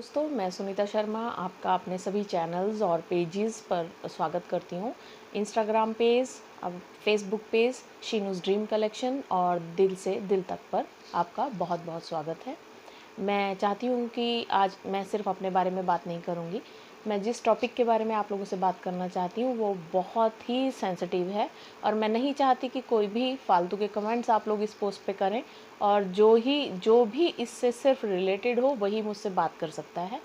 दोस्तों, मैं सुनीता शर्मा आपका अपने सभी चैनल्स और पेजेस पर स्वागत करती हूँ। इंस्टाग्राम पेज, अब फेसबुक पेज शीनूज़ ड्रीम कलेक्शन और दिल से दिल तक पर आपका बहुत बहुत स्वागत है। मैं चाहती हूँ कि आज मैं सिर्फ अपने बारे में बात नहीं करूँगी। मैं जिस टॉपिक के बारे में आप लोगों से बात करना चाहती हूँ वो बहुत ही सेंसिटिव है और मैं नहीं चाहती कि कोई भी फालतू के कमेंट्स आप लोग इस पोस्ट पे करें। और जो भी इससे सिर्फ रिलेटेड हो वही मुझसे बात कर सकता है।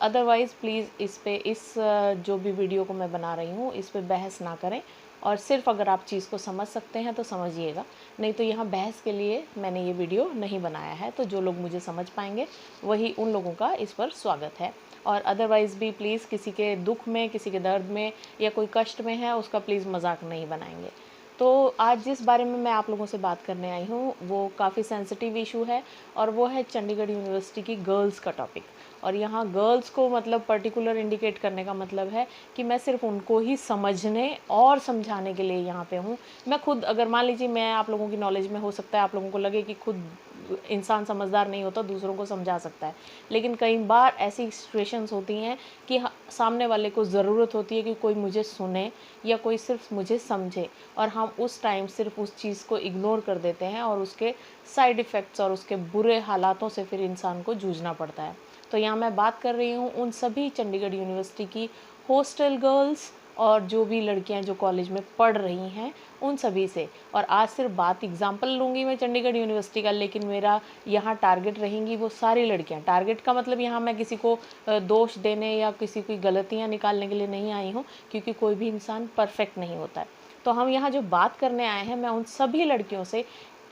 अदरवाइज़ प्लीज़ जो भी वीडियो को मैं बना रही हूँ इस पे बहस ना करें। और सिर्फ अगर आप चीज़ को समझ सकते हैं तो समझिएगा, नहीं तो यहाँ बहस के लिए मैंने ये वीडियो नहीं बनाया है। तो जो लोग मुझे समझ पाएंगे वही उन लोगों का इस पर स्वागत है। और अदरवाइज़ भी प्लीज़ किसी के दुख में, किसी के दर्द में या कोई कष्ट में है उसका प्लीज़ मजाक नहीं बनाएंगे। तो आज जिस बारे में मैं आप लोगों से बात करने आई हूँ वो काफ़ी सेंसिटिव इशू है और वो है चंडीगढ़ यूनिवर्सिटी की गर्ल्स का टॉपिक। और यहाँ गर्ल्स को मतलब पर्टिकुलर इंडिकेट करने का मतलब है कि मैं सिर्फ उनको ही समझने और समझाने के लिए यहाँ पे हूँ। मैं खुद, अगर मान लीजिए मैं आप लोगों की नॉलेज में, हो सकता है आप लोगों को लगे कि खुद इंसान समझदार नहीं होता, दूसरों को समझा सकता है, लेकिन कई बार ऐसी सिचुएशंस होती हैं कि सामने वाले को ज़रूरत होती है कि कोई मुझे सुने या कोई सिर्फ मुझे समझे, और हम उस टाइम सिर्फ उस चीज़ को इग्नोर कर देते हैं और उसके साइड इफ़ेक्ट्स और उसके बुरे हालातों से फिर इंसान को जूझना पड़ता है। तो यहाँ मैं बात कर रही हूँ उन सभी चंडीगढ़ यूनिवर्सिटी की हॉस्टल गर्ल्स और जो भी लड़कियाँ जो कॉलेज में पढ़ रही हैं उन सभी से। और आज सिर्फ बात एग्जाम्पल लूँगी मैं चंडीगढ़ यूनिवर्सिटी का, लेकिन मेरा यहाँ टारगेट रहेंगी वो सारी लड़कियाँ। टारगेट का मतलब यहाँ मैं किसी को दोष देने या किसी की गलतियाँ निकालने के लिए नहीं आई हूँ, क्योंकि कोई भी इंसान परफेक्ट नहीं होता है। तो हम यहाँ जो बात करने आए हैं, मैं उन सभी लड़कियों से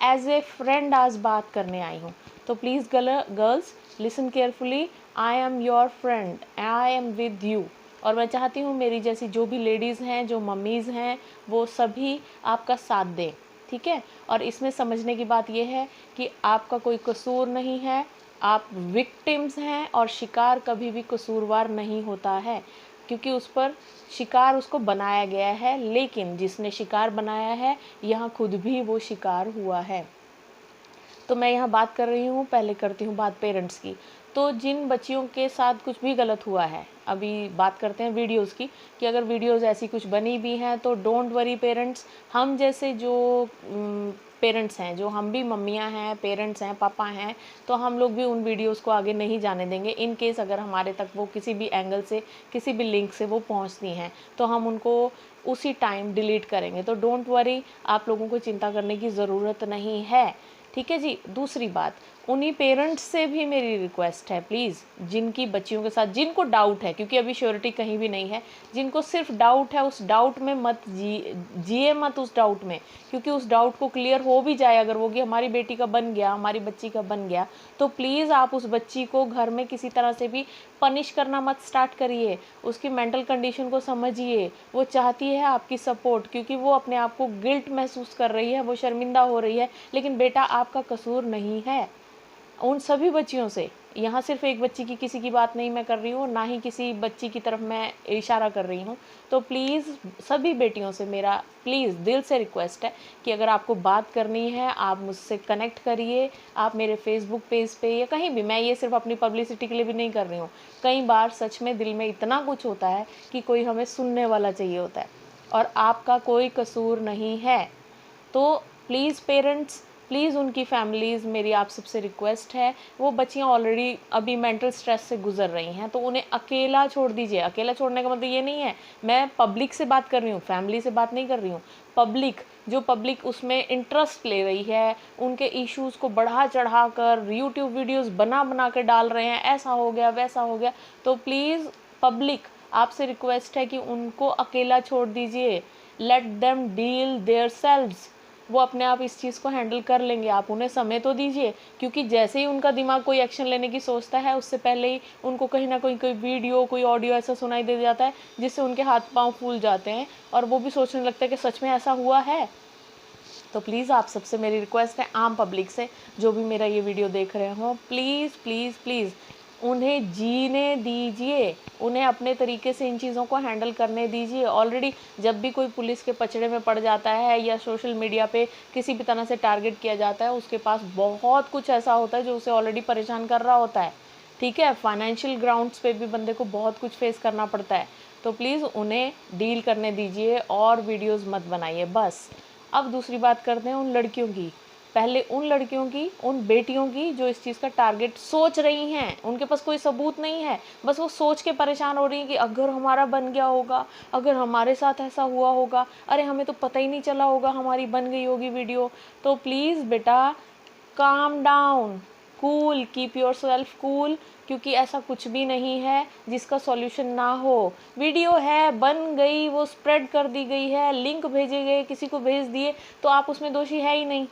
एज ए फ्रेंड आज बात करने आई हूँ। तो please girls listen carefully, I am your friend, I am with you. और मैं चाहती हूँ मेरी जैसी जो भी लेडीज़ हैं, जो मम्मीज़ हैं, वो सभी आपका साथ दें, ठीक है। और इसमें समझने की बात यह है कि आपका कोई कसूर नहीं है, आप विक्टिम्स हैं और शिकार कभी भी कसूरवार नहीं होता है, क्योंकि उस पर शिकार उसको बनाया गया है, लेकिन जिसने शिकार बनाया है यहाँ खुद भी वो शिकार हुआ है। तो मैं यहाँ बात कर रही हूँ, पहले करती हूँ बात पेरेंट्स की। तो जिन बच्चियों के साथ कुछ भी गलत हुआ है, अभी बात करते हैं वीडियोस की, कि अगर वीडियोस ऐसी कुछ बनी भी हैं तो डोंट वरी पेरेंट्स। हम जैसे जो पेरेंट्स हैं, जो हम भी मम्मियाँ हैं, पेरेंट्स हैं, पापा हैं, तो हम लोग भी उन वीडियोस को आगे नहीं जाने देंगे। इन केस अगर हमारे तक वो किसी भी एंगल से, किसी भी लिंक से वो पहुँचती हैं तो हम उनको उसी टाइम डिलीट करेंगे। तो डोंट वरी, आप लोगों को चिंता करने की ज़रूरत नहीं है, ठीक है जी। दूसरी बात, उन्हीं पेरेंट्स से भी मेरी रिक्वेस्ट है, प्लीज़ जिनकी बच्चियों के साथ, जिनको डाउट है, क्योंकि अभी श्योरिटी कहीं भी नहीं है, जिनको सिर्फ डाउट है उस डाउट में मत जिए मत उस डाउट में, क्योंकि उस डाउट को क्लियर हो भी जाए अगर वो कि हमारी बेटी का बन गया, हमारी बच्ची का बन गया, तो प्लीज़ आप उस बच्ची को घर में किसी तरह से भी पनिश करना मत स्टार्ट करिए। उसकी मेंटल कंडीशन को समझिए, वो चाहती है आपकी सपोर्ट, क्योंकि वो अपने आप को गिल्ट महसूस कर रही है, वो शर्मिंदा हो रही है, लेकिन बेटा आपका कसूर नहीं है। उन सभी बच्चियों से, यहाँ सिर्फ एक बच्ची की, किसी की बात नहीं मैं कर रही हूँ, ना ही किसी बच्ची की तरफ मैं इशारा कर रही हूँ। तो प्लीज़ सभी बेटियों से मेरा प्लीज़ दिल से रिक्वेस्ट है कि अगर आपको बात करनी है आप मुझसे कनेक्ट करिए। आप मेरे फेसबुक पेज पे या कहीं भी, मैं ये सिर्फ अपनी पब्लिसिटी के लिए भी नहीं कर रही हूँ, कई बार सच में दिल में इतना कुछ होता है कि कोई हमें सुनने वाला चाहिए होता है, और आपका कोई कसूर नहीं है। तो प्लीज़ पेरेंट्स, प्लीज़ उनकी फैमिलीज़, मेरी आप सबसे रिक्वेस्ट है, वो बच्चियाँ ऑलरेडी अभी मेंटल स्ट्रेस से गुजर रही हैं, तो उन्हें अकेला छोड़ दीजिए। अकेला छोड़ने का मतलब ये नहीं है, मैं पब्लिक से बात कर रही हूँ, फैमिली से बात नहीं कर रही हूँ। पब्लिक, जो पब्लिक उसमें इंटरेस्ट ले रही है, उनके इश्यूज़ को बढ़ा चढ़ा कर यूट्यूब वीडियोज़ बना बना के डाल रहे हैं, ऐसा हो गया वैसा हो गया, तो प्लीज़ पब्लिक, आपसे रिक्वेस्ट है कि उनको अकेला छोड़ दीजिए। Let them deal their selves, वो अपने आप इस चीज़ को हैंडल कर लेंगे, आप उन्हें समय तो दीजिए। क्योंकि जैसे ही उनका दिमाग कोई एक्शन लेने की सोचता है, उससे पहले ही उनको कहीं ना कहीं कोई वीडियो, कोई ऑडियो ऐसा सुनाई दे जाता है जिससे उनके हाथ पांव फूल जाते हैं और वो भी सोचने लगता है कि सच में ऐसा हुआ है। तो प्लीज़ आप सबसे मेरी रिक्वेस्ट है, आम पब्लिक से, जो भी मेरा ये वीडियो देख रहे हो, प्लीज़ प्लीज़ प्लीज़ उन्हें जीने दीजिए, उन्हें अपने तरीके से इन चीज़ों को हैंडल करने दीजिए। ऑलरेडी जब भी कोई पुलिस के पचड़े में पड़ जाता है या सोशल मीडिया पे किसी भी तरह से टारगेट किया जाता है, उसके पास बहुत कुछ ऐसा होता है जो उसे ऑलरेडी परेशान कर रहा होता है। ठीक है, फाइनेंशियल ग्राउंड्स पे भी बंदे को बहुत कुछ फेस करना पड़ता है, तो प्लीज़ उन्हें डील करने दीजिए और वीडियोस मत बनाइए बस। अब दूसरी बात करते हैं उन लड़कियों की, पहले उन लड़कियों की, उन बेटियों की जो इस चीज़ का टारगेट सोच रही हैं, उनके पास कोई सबूत नहीं है, बस वो सोच के परेशान हो रही हैं कि अगर हमारा बन गया होगा, अगर हमारे साथ ऐसा हुआ होगा, अरे हमें तो पता ही नहीं चला होगा हमारी बन गई होगी वीडियो। तो प्लीज़ बेटा calm down, cool, keep your self cool, क्योंकि ऐसा कुछ भी नहीं है जिसका सॉल्यूशन ना हो। वीडियो है, बन गई, वो स्प्रेड कर दी गई है, लिंक भेजे गए, किसी को भेज दिए, तो आप उसमें दोषी है ही नहीं।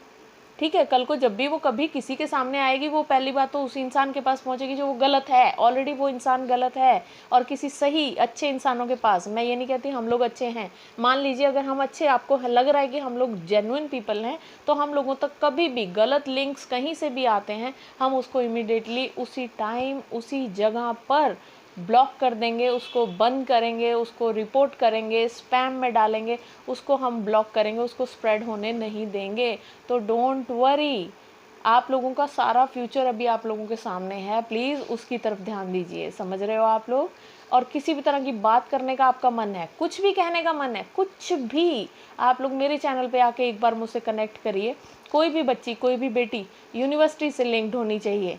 ठीक है, कल को जब भी वो कभी किसी के सामने आएगी, वो पहली बात तो उस इंसान के पास पहुंचेगी जो वो गलत है, ऑलरेडी वो इंसान गलत है, और किसी सही अच्छे इंसानों के पास। मैं ये नहीं कहती हम लोग अच्छे हैं, मान लीजिए अगर हम अच्छे, आपको लग रहा है कि हम लोग जेन्युइन पीपल हैं, तो हम लोगों तक कभी भी गलत लिंक्स कहीं से भी आते हैं, हम उसको इमीडिएटली उसी टाइम उसी जगह पर ब्लॉक कर देंगे, उसको बंद करेंगे, उसको रिपोर्ट करेंगे, स्पैम में डालेंगे, उसको हम ब्लॉक करेंगे, उसको स्प्रेड होने नहीं देंगे। तो डोंट वरी, आप लोगों का सारा फ्यूचर अभी आप लोगों के सामने है, प्लीज़ उसकी तरफ ध्यान दीजिए। समझ रहे हो आप लोग? और किसी भी तरह की बात करने का आपका मन है, कुछ भी कहने का मन है, कुछ भी, आप लोग मेरे चैनल पे आके एक बार मुझसे कनेक्ट करिए। कोई भी बच्ची, कोई भी बेटी यूनिवर्सिटी से लिंक्ड होनी चाहिए,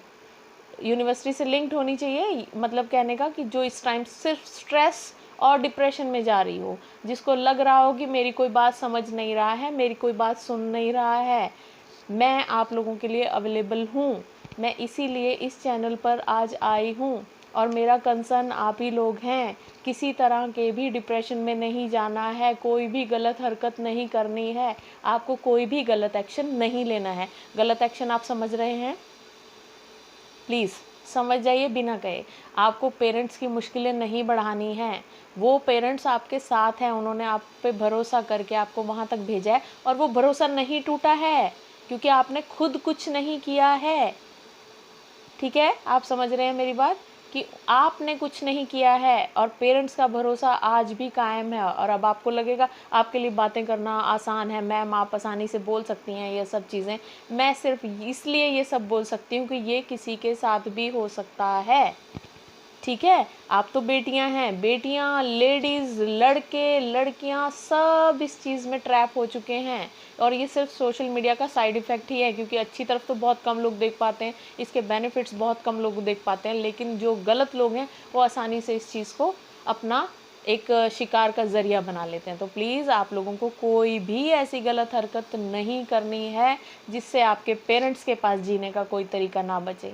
यूनिवर्सिटी से लिंक्ड होनी चाहिए, मतलब कहने का कि जो इस टाइम सिर्फ स्ट्रेस और डिप्रेशन में जा रही हो, जिसको लग रहा हो कि मेरी कोई बात समझ नहीं रहा है, मेरी कोई बात सुन नहीं रहा है, मैं आप लोगों के लिए अवेलेबल हूँ। मैं इसीलिए इस चैनल पर आज आई हूँ, और मेरा कंसर्न आप ही लोग हैं। किसी तरह के भी डिप्रेशन में नहीं जाना है, कोई भी गलत हरकत नहीं करनी है, आपको कोई भी गलत एक्शन नहीं लेना है। गलत एक्शन आप समझ रहे हैं, प्लीज़ समझ जाइए बिना कहे। आपको पेरेंट्स की मुश्किलें नहीं बढ़ानी हैं, वो पेरेंट्स आपके साथ हैं, उन्होंने आप पे भरोसा करके आपको वहाँ तक भेजा है, और वो भरोसा नहीं टूटा है क्योंकि आपने खुद कुछ नहीं किया है। ठीक है, आप समझ रहे हैं मेरी बात, कि आपने कुछ नहीं किया है और पेरेंट्स का भरोसा आज भी कायम है। और अब आपको लगेगा आपके लिए बातें करना आसान है, मैम आप आसानी से बोल सकती हैं ये सब चीज़ें, मैं सिर्फ इसलिए ये सब बोल सकती हूँ कि ये किसी के साथ भी हो सकता है। ठीक है, आप तो बेटियां हैं, बेटियां, लेडीज़, लड़के, लड़कियां, सब इस चीज़ में ट्रैप हो चुके हैं, और ये सिर्फ सोशल मीडिया का साइड इफ़ेक्ट ही है, क्योंकि अच्छी तरफ तो बहुत कम लोग देख पाते हैं, इसके बेनिफिट्स बहुत कम लोग देख पाते हैं, लेकिन जो गलत लोग हैं वो आसानी से इस चीज़ को अपना एक शिकार का ज़रिया बना लेते हैं। तो प्लीज़ आप लोगों को कोई भी ऐसी गलत हरकत नहीं करनी है जिससे आपके पेरेंट्स के पास जीने का कोई तरीका ना बचे।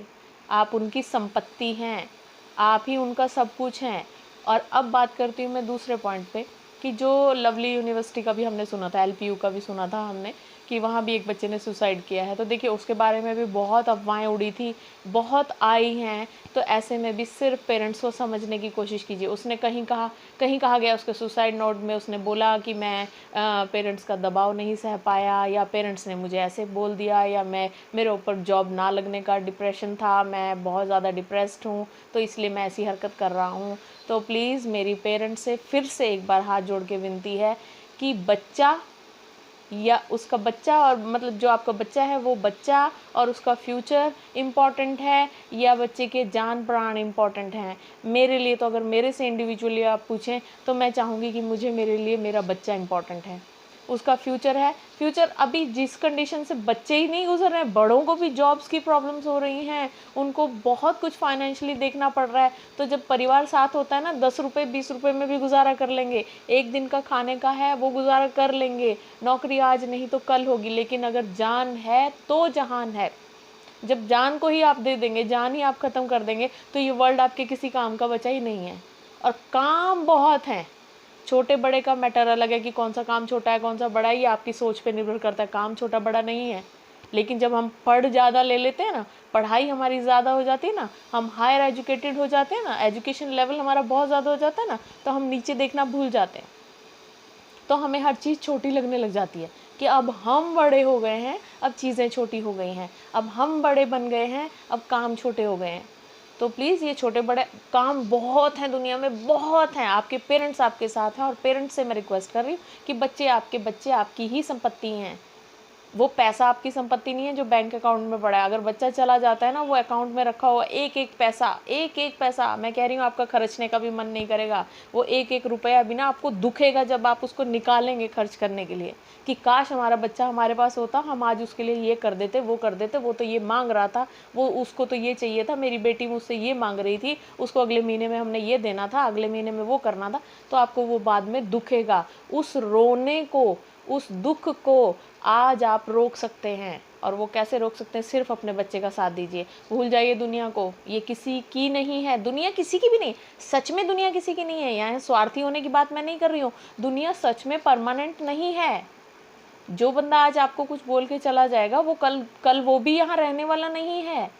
आप उनकी संपत्ति हैं, आप ही उनका सब कुछ हैं। और अब बात करती हूँ मैं दूसरे पॉइंट पे, कि जो लवली यूनिवर्सिटी का भी हमने सुना था, एलपीयू का भी सुना था हमने, कि वहाँ भी एक बच्चे ने सुसाइड किया है। तो देखिए उसके बारे में भी बहुत अफवाहें उड़ी थी, बहुत आई हैं। तो ऐसे में भी सिर्फ पेरेंट्स को समझने की कोशिश कीजिए। उसने कहीं कहा गया उसके सुसाइड नोट में, उसने बोला कि मैं पेरेंट्स का दबाव नहीं सह पाया, या पेरेंट्स ने मुझे ऐसे बोल दिया, या मेरे ऊपर जॉब ना लगने का डिप्रेशन था, मैं बहुत ज़्यादा डिप्रेस्ड हूँ तो इसलिए मैं ऐसी हरकत कर रहा हूँ। तो प्लीज़ मेरी पेरेंट्स से फिर से एक बार हाथ जोड़ के विनती है कि बच्चा या उसका बच्चा, और मतलब जो आपका बच्चा है वो बच्चा और उसका फ्यूचर इम्पॉर्टेंट है, या बच्चे के जान प्राण इम्पॉर्टेंट हैं। मेरे लिए तो, अगर मेरे से इंडिविजुअली आप पूछें तो मैं चाहूँगी कि मेरे लिए मेरा बच्चा इम्पॉर्टेंट है, उसका फ्यूचर है। फ्यूचर अभी जिस कंडीशन से बच्चे ही नहीं गुजर रहे हैं, बड़ों को भी जॉब्स की प्रॉब्लम्स हो रही हैं, उनको बहुत कुछ फाइनेंशियली देखना पड़ रहा है। तो जब परिवार साथ होता है ना, 10 रुपये 20 रुपये में भी गुजारा कर लेंगे, एक दिन का खाने का है वो गुजारा कर लेंगे। नौकरी आज नहीं तो कल होगी, लेकिन अगर जान है तो जहान है। जब जान को ही आप दे देंगे, जान ही आप ख़त्म कर देंगे, तो ये वर्ल्ड आपके किसी काम का बचा ही नहीं है। और काम बहुत हैं, छोटे बड़े का मैटर अलग है कि कौन सा काम छोटा है कौन सा बड़ा है, ये आपकी सोच पे निर्भर करता है। काम छोटा बड़ा नहीं है, लेकिन जब हम पढ़ ज़्यादा ले लेते हैं ना, पढ़ाई हमारी ज़्यादा हो जाती है ना, हम हायर एजुकेटेड हो जाते हैं ना, एजुकेशन लेवल हमारा बहुत ज़्यादा हो जाता है ना, तो हम नीचे देखना भूल जाते हैं। तो हमें हर चीज़ छोटी लगने लग जाती है कि अब हम बड़े हो गए हैं, अब चीज़ें छोटी हो गई हैं, अब हम बड़े बन गए हैं, अब काम छोटे हो गए हैं। तो प्लीज़ ये छोटे बड़े काम बहुत हैं, दुनिया में बहुत हैं। आपके पेरेंट्स आपके साथ हैं, और पेरेंट्स से मैं रिक्वेस्ट कर रही हूँ कि बच्चे आपकी ही संपत्ति हैं। वो पैसा आपकी संपत्ति नहीं है जो बैंक अकाउंट में पड़ा है। अगर बच्चा चला जाता है ना, वो अकाउंट में रखा हुआ एक एक पैसा मैं कह रही हूँ आपका खर्चने का भी मन नहीं करेगा। वो एक एक रुपया भी ना आपको दुखेगा जब आप उसको निकालेंगे खर्च करने के लिए, कि काश हमारा बच्चा हमारे पास होता, हम आज उसके लिए ये कर देते, वो कर देते, वो तो ये मांग रहा था, वो उसको तो ये चाहिए था, मेरी बेटी मुझसे ये मांग रही थी, उसको अगले महीने में हमने ये देना था, अगले महीने में वो करना था। तो आपको वो बाद में दुखेगा। उस रोने को, उस दुख को आज आप रोक सकते हैं। और वो कैसे रोक सकते हैं? सिर्फ अपने बच्चे का साथ दीजिए। भूल जाइए दुनिया को, ये किसी की नहीं है, दुनिया किसी की भी नहीं, सच में दुनिया किसी की नहीं है। यहाँ स्वार्थी होने की बात मैं नहीं कर रही हूँ, दुनिया सच में परमानेंट नहीं है। जो बंदा आज आपको कुछ बोल के चला जाएगा, वो कल वो भी यहाँ रहने वाला नहीं है।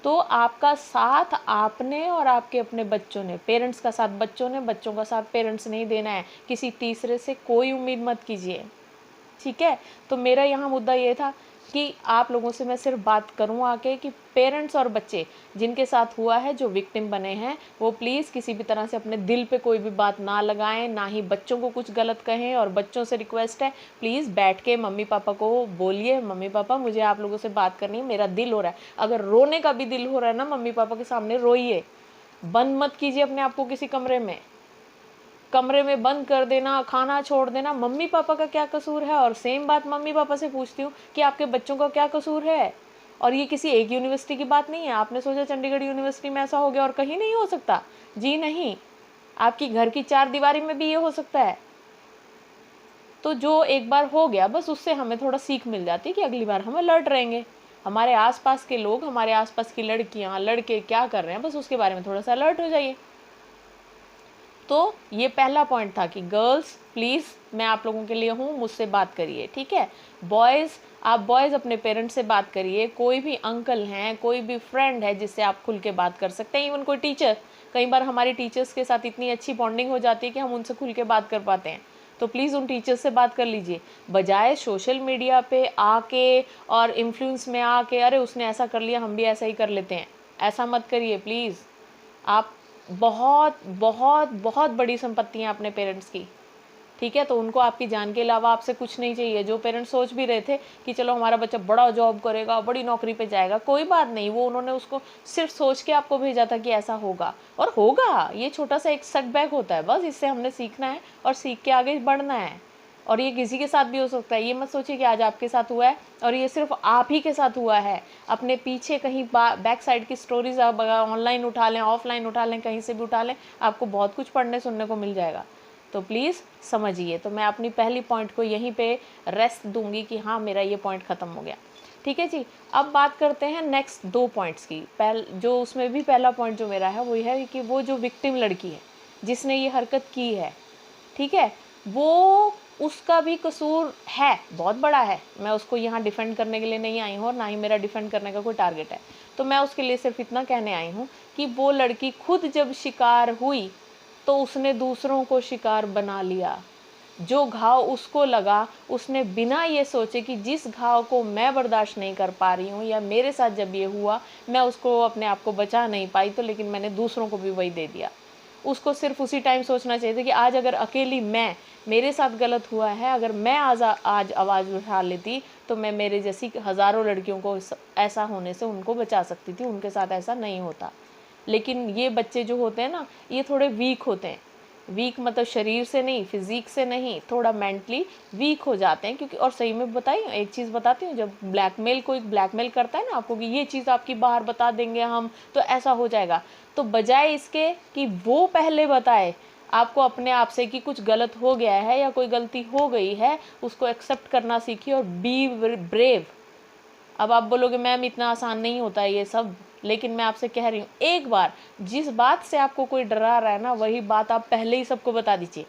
तो आपका साथ आपने और आपके अपने बच्चों ने, पेरेंट्स का साथ बच्चों ने, बच्चों का साथ पेरेंट्स ने ही देना है। किसी तीसरे से कोई उम्मीद मत कीजिए, ठीक है। तो मेरा यहाँ मुद्दा ये था कि आप लोगों से मैं सिर्फ बात करूँ आके कि पेरेंट्स और बच्चे जिनके साथ हुआ है, जो विक्टिम बने हैं, वो प्लीज़ किसी भी तरह से अपने दिल पे कोई भी बात ना लगाएं, ना ही बच्चों को कुछ गलत कहें। और बच्चों से रिक्वेस्ट है, प्लीज़ बैठ के मम्मी पापा को बोलिए, मम्मी पापा मुझे आप लोगों से बात करनी है, मेरा दिल हो रहा है। अगर रोने का भी दिल हो रहा है ना, मम्मी पापा के सामने रोइए, बंद मत कीजिए अपने आप को किसी कमरे में बंद कर देना, खाना छोड़ देना। मम्मी पापा का क्या कसूर है? और सेम बात मम्मी पापा से पूछती हूँ कि आपके बच्चों का क्या कसूर है? और ये किसी एक यूनिवर्सिटी की बात नहीं है। आपने सोचा चंडीगढ़ यूनिवर्सिटी में ऐसा हो गया और कहीं नहीं हो सकता? जी नहीं, आपकी घर की 4 दीवारी में भी ये हो सकता है। तो जो एक बार हो गया, बस उससे हमें थोड़ा सीख मिल जाती है कि अगली बार हम अलर्ट रहेंगे। हमारे आसपास के लोग, हमारे आसपास की लड़कियां, लड़के क्या कर रहे हैं, बस उसके बारे में थोड़ा सा अलर्ट हो जाइए। तो ये पहला पॉइंट था कि गर्ल्स प्लीज़, मैं आप लोगों के लिए हूँ, मुझसे बात करिए, ठीक है। बॉयज़, आप बॉयज़ अपने पेरेंट्स से बात करिए। कोई भी अंकल हैं, कोई भी फ्रेंड है जिससे आप खुल के बात कर सकते हैं, इवन कोई टीचर। कई बार हमारी टीचर्स के साथ इतनी अच्छी बॉन्डिंग हो जाती है कि हम उनसे खुल के बात कर पाते हैं। तो प्लीज़ उन टीचर्स से बात कर लीजिए, बजाय सोशल मीडिया पे आके और इन्फ्लुएंस में आके, अरे उसने ऐसा कर लिया हम भी ऐसा ही कर लेते हैं। ऐसा मत करिए प्लीज़। आप बहुत बहुत बहुत बड़ी संपत्ति हैं अपने पेरेंट्स की, ठीक है। तो उनको आपकी जान के अलावा आपसे कुछ नहीं चाहिए। जो पेरेंट्स सोच भी रहे थे कि चलो हमारा बच्चा बड़ा जॉब करेगा, बड़ी नौकरी पे जाएगा, कोई बात नहीं, वो उन्होंने उसको सिर्फ सोच के आपको भेजा था कि ऐसा होगा और होगा। ये छोटा सा एक सेटबैक होता है, बस इससे हमने सीखना है और सीख के आगे बढ़ना है। और ये किसी के साथ भी हो सकता है। ये मत सोचिए कि आज आपके साथ हुआ है और ये सिर्फ आप ही के साथ हुआ है। अपने पीछे कहीं बैक साइड की स्टोरीज आप ऑनलाइन उठा लें, ऑफलाइन उठा लें, कहीं से भी उठा लें, आपको बहुत कुछ पढ़ने सुनने को मिल जाएगा। तो प्लीज़ समझिए। तो मैं अपनी पहली पॉइंट को यहीं पे रेस्ट दूंगी कि हाँ, मेरा ये पॉइंट ख़त्म हो गया, ठीक है जी। अब बात करते हैं नेक्स्ट 2 पॉइंट्स की। जो उसमें भी पहला पॉइंट जो मेरा है वो यह है कि वो जो विक्टिम लड़की है जिसने ये हरकत की है, ठीक है, वो, उसका भी कसूर है, बहुत बड़ा है। मैं उसको यहाँ डिफेंड करने के लिए नहीं आई हूँ और ना ही मेरा डिफेंड करने का कोई टारगेट है। तो मैं उसके लिए सिर्फ इतना कहने आई हूँ कि वो लड़की खुद जब शिकार हुई तो उसने दूसरों को शिकार बना लिया। जो घाव उसको लगा, उसने बिना ये सोचे कि जिस घाव को मैं बर्दाश्त नहीं कर पा रही हूँ या मेरे साथ जब ये हुआ मैं उसको अपने आप को बचा नहीं पाई, तो लेकिन मैंने दूसरों को भी वही दे दिया। उसको सिर्फ उसी टाइम सोचना चाहिए था कि आज अगर अकेली मेरे साथ गलत हुआ है, अगर मैं आज आवाज़ उठा लेती तो मैं मेरे जैसी हज़ारों लड़कियों को ऐसा होने से उनको बचा सकती थी, उनके साथ ऐसा नहीं होता। लेकिन ये बच्चे जो होते हैं ना, ये थोड़े वीक होते हैं। वीक मतलब शरीर से नहीं, फिजिक से नहीं, थोड़ा मेंटली वीक हो जाते हैं। क्योंकि और सही में बताइए, एक चीज़ बताती हूँ, जब कोई ब्लैकमेल करता है ना आपको कि ये चीज़ आपकी बाहर बता देंगे हम तो ऐसा हो जाएगा, तो बजाय इसके कि वो पहले बताए आपको अपने आप से कि कुछ गलत हो गया है या कोई गलती हो गई है, उसको एक्सेप्ट करना सीखिए और बी ब्रेव। अब आप बोलोगे मैम इतना आसान नहीं होता है ये सब, लेकिन मैं आपसे कह रही हूँ, एक बार जिस बात से आपको कोई डरा रहा है ना, वही बात आप पहले ही सबको बता दीजिए।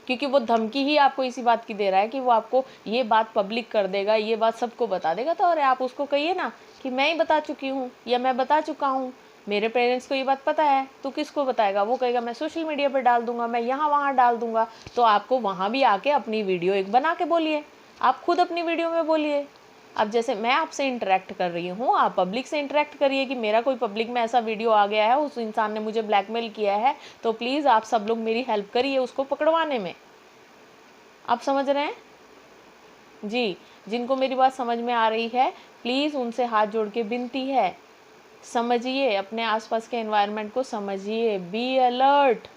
क्योंकि वो धमकी ही आपको इसी बात की दे रहा है कि वो आपको ये बात पब्लिक कर देगा, ये बात सबको बता देगा। तो अरे आप उसको कहिए ना कि मैं ही बता चुकी हूँ या मैं बता चुका हूँ, मेरे पेरेंट्स को ये बात पता है। तो किसको बताएगा? वो कहेगा मैं सोशल मीडिया पर डाल दूंगा, मैं यहाँ वहाँ डाल दूंगा। तो आपको वहाँ भी आके अपनी वीडियो एक बना के बोलिए, आप खुद अपनी वीडियो में बोलिए। अब जैसे मैं आपसे इंटरेक्ट कर रही हूँ, आप पब्लिक से इंटरेक्ट करिए कि मेरा कोई पब्लिक में ऐसा वीडियो आ गया है, उस इंसान ने मुझे ब्लैकमेल किया है, तो प्लीज़ आप सब लोग मेरी हेल्प करिए उसको पकड़वाने में। आप समझ रहे हैं? जी, जिनको मेरी बात समझ में आ रही है प्लीज़ उनसे हाथ जोड़ के विनती है, समझिए, अपने आसपास के एनवायरनमेंट को समझिए, बी अलर्ट।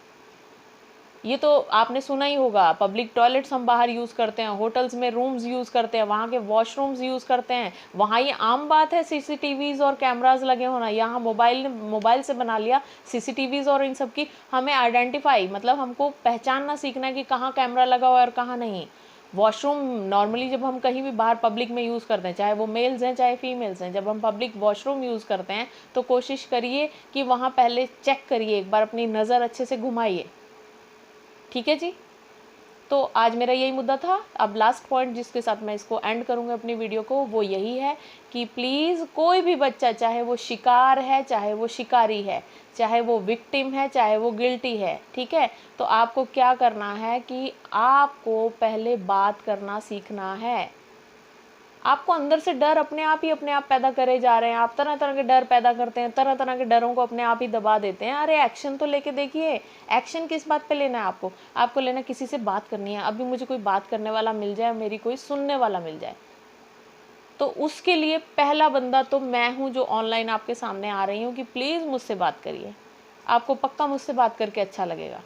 ये तो आपने सुना ही होगा, पब्लिक टॉयलेट्स हम बाहर यूज़ करते हैं, होटल्स में रूम्स यूज़ करते हैं, वहाँ के वॉशरूम्स यूज़ करते हैं, वहाँ ये आम बात है सीसीटीवीज़ और कैमरास लगे होना। यहाँ मोबाइल से बना लिया सीसीटीवीज़ और इन सब की हमें आइडेंटिफाई, मतलब हमको पहचानना सीखना है कि कहाँ कैमरा लगा हुआ है और कहाँ नहीं। वॉशरूम नॉर्मली जब हम कहीं भी बाहर पब्लिक में यूज़ करते हैं, चाहे वो मेल्स हैं चाहे फीमेल्स हैं, जब हम पब्लिक वॉशरूम यूज़ करते हैं तो कोशिश करिए कि वहाँ पहले चेक करिए, एक बार अपनी नज़र अच्छे से घुमाइए। ठीक है जी, तो आज मेरा यही मुद्दा था। अब लास्ट पॉइंट जिसके साथ मैं इसको एंड करूँगी अपनी वीडियो को, वो यही है कि प्लीज़ कोई भी बच्चा, चाहे वो शिकार है चाहे वो शिकारी है, चाहे वो विक्टिम है चाहे वो गिल्टी है, ठीक है, तो आपको क्या करना है कि आपको पहले बात करना सीखना है। आपको अंदर से डर अपने आप पैदा करे जा रहे हैं, आप तरह तरह के डर पैदा करते हैं, तरह तरह के डरों को अपने आप ही दबा देते हैं। अरे एक्शन तो लेके देखिए। एक्शन किस बात पे लेना है आपको लेना, किसी से बात करनी है, अभी मुझे कोई बात करने वाला मिल जाए, मेरी कोई सुनने वाला मिल जाए, तो उसके लिए पहला बंदा तो मैं हूँ जो ऑनलाइन आपके सामने आ रही हूँ कि प्लीज़ मुझसे बात करिए। आपको पक्का मुझसे बात करके अच्छा लगेगा,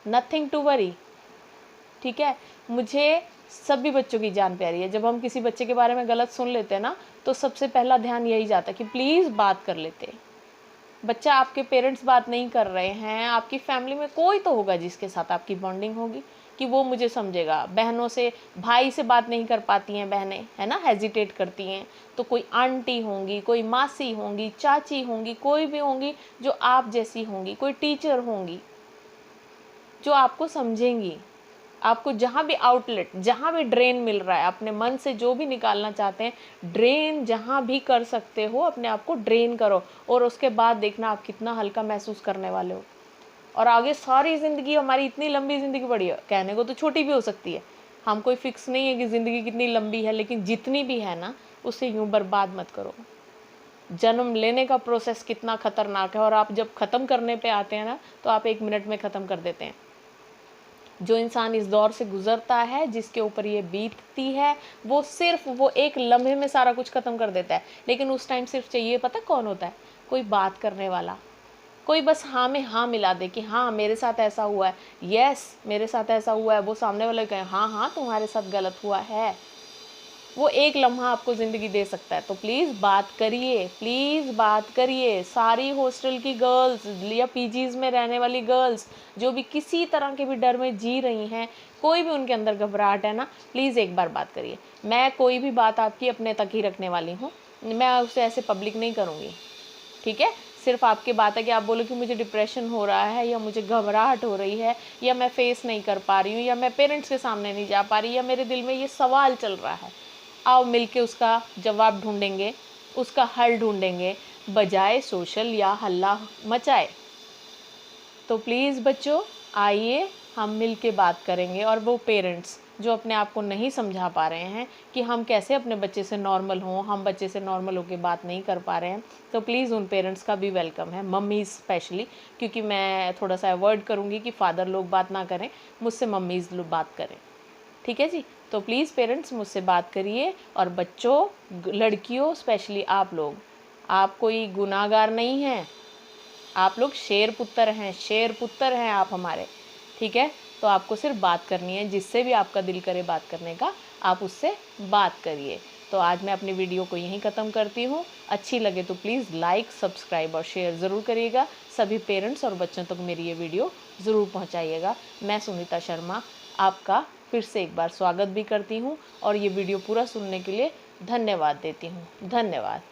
नथिंग टू वरी। ठीक है, मुझे सभी बच्चों की जान प्यारी है। जब हम किसी बच्चे के बारे में गलत सुन लेते हैं ना, तो सबसे पहला ध्यान यही जाता है कि प्लीज़ बात कर लेते। बच्चा, आपके पेरेंट्स बात नहीं कर रहे हैं, आपकी फैमिली में कोई तो होगा जिसके साथ आपकी बॉन्डिंग होगी कि वो मुझे समझेगा। बहनों से, भाई से बात नहीं कर पाती हैं बहनें, है ना, हेजिटेट करती हैं, तो कोई आंटी होंगी, कोई मासी होंगी, चाची होंगी, कोई भी होंगी जो आप जैसी होंगी, कोई टीचर होंगी जो आपको समझेंगी। आपको जहाँ भी आउटलेट, जहाँ भी ड्रेन मिल रहा है, अपने मन से जो भी निकालना चाहते हैं, ड्रेन जहाँ भी कर सकते हो अपने आप को ड्रेन करो, और उसके बाद देखना आप कितना हल्का महसूस करने वाले हो। और आगे सारी ज़िंदगी, हमारी इतनी लंबी ज़िंदगी पड़ी है, कहने को तो छोटी भी हो सकती है, हम कोई फिक्स नहीं है कि ज़िंदगी कितनी लंबी है, लेकिन जितनी भी है ना, उसे यूँ बर्बाद मत करो। जन्म लेने का प्रोसेस कितना खतरनाक है, और आप जब ख़त्म करने पे आते हैं ना, तो आप 1 मिनट में ख़त्म कर देते हैं। जो इंसान इस दौर से गुजरता है, जिसके ऊपर ये बीतती है, वो एक लम्हे में सारा कुछ ख़त्म कर देता है, लेकिन उस टाइम सिर्फ चाहिए, पता कौन होता है? कोई बात करने वाला, कोई बस हाँ में हाँ मिला दे कि हाँ मेरे साथ ऐसा हुआ है, यस मेरे साथ ऐसा हुआ है, वो सामने वाले कहे हाँ हाँ तुम्हारे साथ गलत हुआ है। वो एक लम्हा आपको ज़िंदगी दे सकता है। तो प्लीज़ बात करिए, प्लीज़ बात करिए। सारी हॉस्टल की गर्ल्स या पीजीज़ में रहने वाली गर्ल्स जो भी किसी तरह के भी डर में जी रही हैं, कोई भी उनके अंदर घबराहट है ना, प्लीज़ एक बार बात करिए। मैं कोई भी बात आपकी अपने तक ही रखने वाली हूँ, मैं उसे ऐसे पब्लिक नहीं करूँगी, ठीक है। सिर्फ आपकी बात है कि आप बोलो कि मुझे डिप्रेशन हो रहा है, या मुझे घबराहट हो रही है, या मैं फेस नहीं कर पा रही हूँ, या मैं पेरेंट्स के सामने नहीं जा पा रही, या मेरे दिल में ये सवाल चल रहा है। आओ मिलके उसका जवाब ढूंढेंगे, उसका हल ढूंढेंगे, बजाय सोशल या हल्ला मचाए। तो प्लीज़ बच्चों, आइए हम मिलके बात करेंगे। और वो पेरेंट्स जो अपने आप को नहीं समझा पा रहे हैं कि हम कैसे अपने बच्चे से नॉर्मल हों, हम बच्चे से नॉर्मल होकर बात नहीं कर पा रहे हैं, तो प्लीज़ उन पेरेंट्स का भी वेलकम है, मम्मीज़ स्पेशली, क्योंकि मैं थोड़ा सा अवॉइड करूँगी कि फ़ादर लोग बात ना करें, मुझसे मम्मीज़ लोग बात करें, ठीक है जी। तो प्लीज़ पेरेंट्स मुझसे बात करिए। और बच्चों, लड़कियों स्पेशली, आप कोई गुनाहगार नहीं हैं, आप लोग शेर पुत्र हैं आप हमारे, ठीक है। तो आपको सिर्फ बात करनी है, जिससे भी आपका दिल करे बात करने का, आप उससे बात करिए। तो आज मैं अपनी वीडियो को यहीं ख़त्म करती हूँ। अच्छी लगे तो प्लीज़ लाइक, सब्सक्राइब और शेयर ज़रूर करिएगा। सभी पेरेंट्स और बच्चों तक मेरी ये वीडियो ज़रूर पहुँचाइएगा। मैं सुनीता शर्मा आपका फिर से एक बार स्वागत भी करती हूँ, और ये वीडियो पूरा सुनने के लिए धन्यवाद देती हूँ। धन्यवाद।